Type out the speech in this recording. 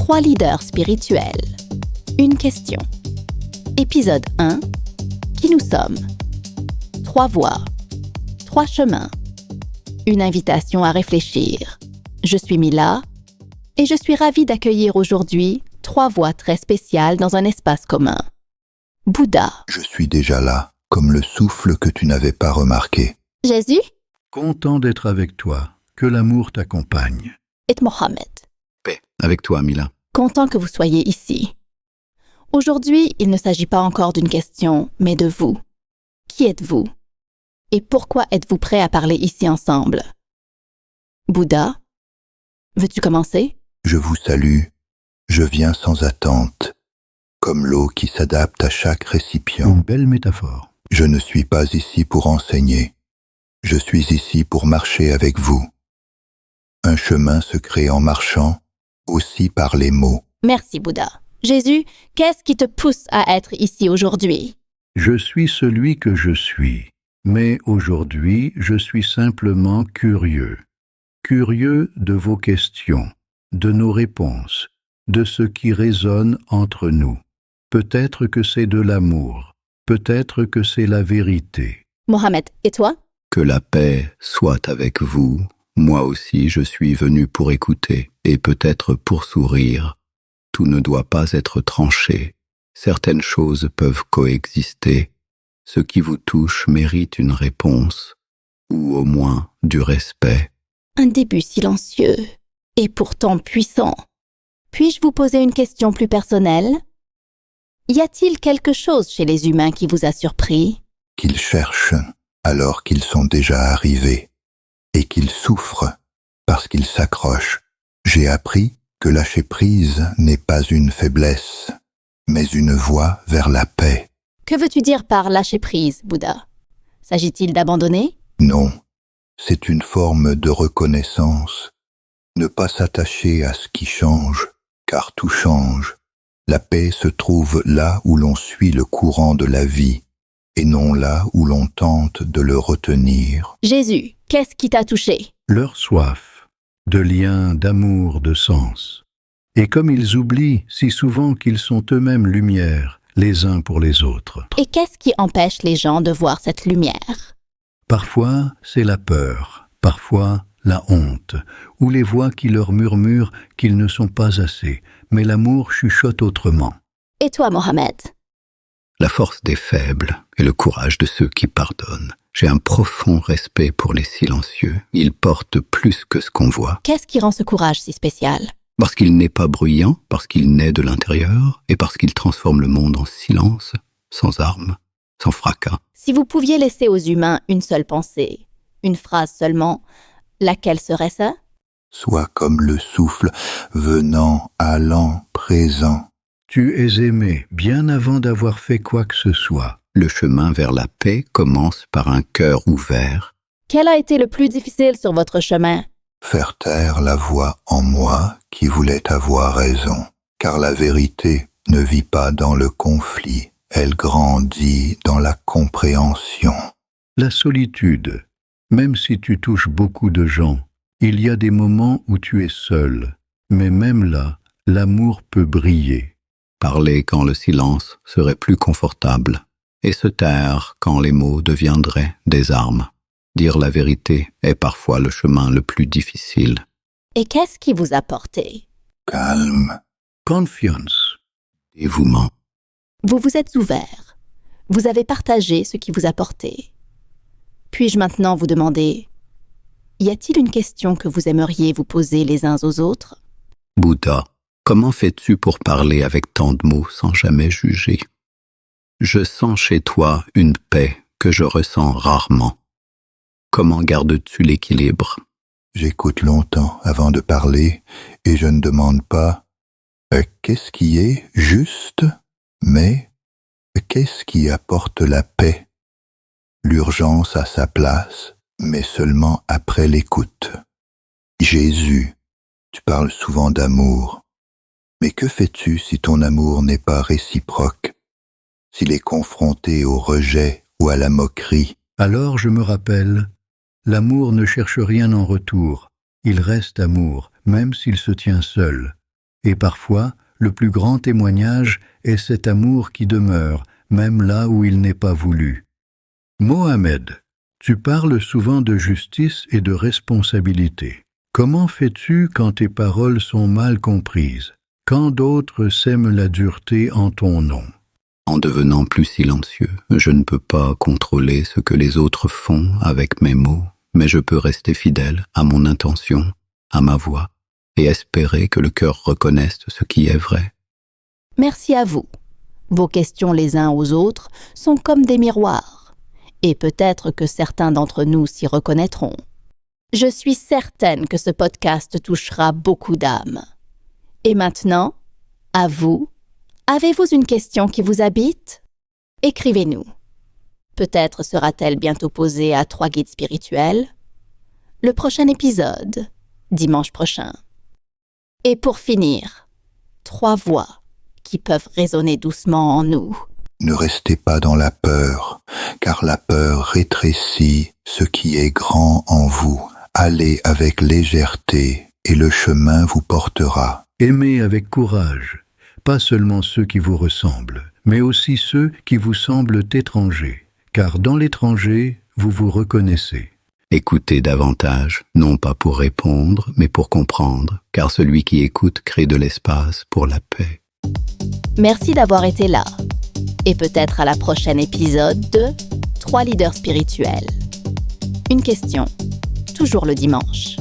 3 leaders spirituels. Une question. Épisode 1. Qui nous sommes? 3 voies. 3 chemins. Une invitation à réfléchir. Je suis Mila et je suis ravie d'accueillir aujourd'hui 3 voix très spéciales dans un espace commun. Bouddha. Je suis déjà là, comme le souffle que tu n'avais pas remarqué. Jésus Content d'être avec toi, que l'amour t'accompagne. et Mohammed. Paix avec toi, Mila. Content que vous soyez ici. Aujourd'hui, il ne s'agit pas encore d'une question, mais de vous. Qui êtes-vous? Et pourquoi êtes-vous prêt à parler ici ensemble? Bouddha, veux-tu commencer? Je vous salue, je viens sans attente, comme l'eau qui s'adapte à chaque récipient. Une belle métaphore. Je ne suis pas ici pour enseigner, je suis ici pour marcher avec vous. Un chemin se crée en marchant, aussi par les mots. Merci Bouddha. Jésus, qu'est-ce qui te pousse à être ici aujourd'hui? Je suis celui que je suis, mais aujourd'hui je suis simplement curieux. Curieux de vos questions, de nos réponses, de ce qui résonne entre nous. Peut-être que c'est de l'amour, peut-être que c'est la vérité. Mohammed, et toi? Que la paix soit avec vous. Moi aussi, je suis venu pour écouter et peut-être pour sourire. Tout ne doit pas être tranché. Certaines choses peuvent coexister. Ce qui vous touche mérite une réponse, ou au moins du respect. Un début silencieux et pourtant puissant. Puis-je vous poser une question plus personnelle? Y a-t-il quelque chose chez les humains qui vous a surpris? Qu'ils cherchent alors qu'ils sont déjà arrivés, et qu'ils souffrent parce qu'ils s'accrochent. J'ai appris que lâcher prise n'est pas une faiblesse, mais une voie vers la paix. Que veux-tu dire par lâcher prise, Bouddha? S'agit-il d'abandonner? Non, c'est une forme de reconnaissance. Ne pas s'attacher à ce qui change, car tout change. La paix se trouve là où l'on suit le courant de la vie, et non là où l'on tente de le retenir. Jésus, qu'est-ce qui t'a touché? Leur soif, de liens, d'amour, de sens. Et comme ils oublient si souvent qu'ils sont eux-mêmes lumière, les uns pour les autres. Et qu'est-ce qui empêche les gens de voir cette lumière? Parfois, c'est la peur, parfois la honte, ou les voix qui leur murmurent qu'ils ne sont pas assez, mais l'amour chuchote autrement. Et toi, Mohammed? La force des faibles et le courage de ceux qui pardonnent. J'ai un profond respect pour les silencieux. Ils portent plus que ce qu'on voit. Qu'est-ce qui rend ce courage si spécial? Parce qu'il n'est pas bruyant, parce qu'il naît de l'intérieur, et parce qu'il transforme le monde en silence, sans armes, sans fracas. Si vous pouviez laisser aux humains une seule pensée, une phrase seulement, laquelle serait ça? Sois comme le souffle, venant, allant, présent. Tu es aimé bien avant d'avoir fait quoi que ce soit. Le chemin vers la paix commence par un cœur ouvert. Quel a été le plus difficile sur votre chemin? Faire taire la voix en moi qui voulait avoir raison, car la vérité ne vit pas dans le conflit, elle grandit dans la compréhension. La solitude. Même si tu touches beaucoup de gens, il y a des moments où tu es seul. Mais même là, l'amour peut briller. Parler quand le silence serait plus confortable, et se taire quand les mots deviendraient des armes. Dire la vérité est parfois le chemin le plus difficile. Et qu'est-ce qui vous a porté? Calme, Confiance. Dévouement. Vous vous êtes ouvert. Vous avez partagé ce qui vous a porté. Puis-je maintenant vous demander, y a-t-il une question que vous aimeriez vous poser les uns aux autres? Bouddha, comment fais-tu pour parler avec tant de mots sans jamais juger? Je sens chez toi une paix que je ressens rarement. Comment gardes-tu l'équilibre? j'écoute longtemps avant de parler et je ne demande pas qu'est-ce qui est juste, mais qu'est-ce qui apporte la paix? L'urgence a sa place, mais seulement après l'écoute. Jésus, tu parles souvent d'amour, mais que fais-tu si ton amour n'est pas réciproque, s'il est confronté au rejet ou à la moquerie? Alors je me rappelle, l'amour ne cherche rien en retour. Il reste amour, même s'il se tient seul. Et parfois, le plus grand témoignage est cet amour qui demeure, même là où il n'est pas voulu. Mohamed, tu parles souvent de justice et de responsabilité. Comment fais-tu quand tes paroles sont mal comprises, quand d'autres sèment la dureté en ton nom? En devenant plus silencieux, je ne peux pas contrôler ce que les autres font avec mes mots, mais je peux rester fidèle à mon intention, à ma voix, et espérer que le cœur reconnaisse ce qui est vrai. Merci à vous. Vos questions les uns aux autres sont comme des miroirs, et peut-être que certains d'entre nous s'y reconnaîtront. Je suis certaine que ce podcast touchera beaucoup d'âmes. Et maintenant, à vous, avez-vous une question qui vous habite? Écrivez-nous. Peut-être sera-t-elle bientôt posée à 3 guides spirituels. Le prochain épisode, dimanche prochain. Et pour finir, 3 voix qui peuvent résonner doucement en nous. Ne restez pas dans la peur, car la peur rétrécit ce qui est grand en vous. Allez avec légèreté, et le chemin vous portera. Aimez avec courage, pas seulement ceux qui vous ressemblent, mais aussi ceux qui vous semblent étrangers, car dans l'étranger, vous vous reconnaissez. Écoutez davantage, non pas pour répondre, mais pour comprendre, car celui qui écoute crée de l'espace pour la paix. Merci d'avoir été là. Et peut-être à la prochaine épisode de 3 leaders spirituels. Une question, toujours le dimanche.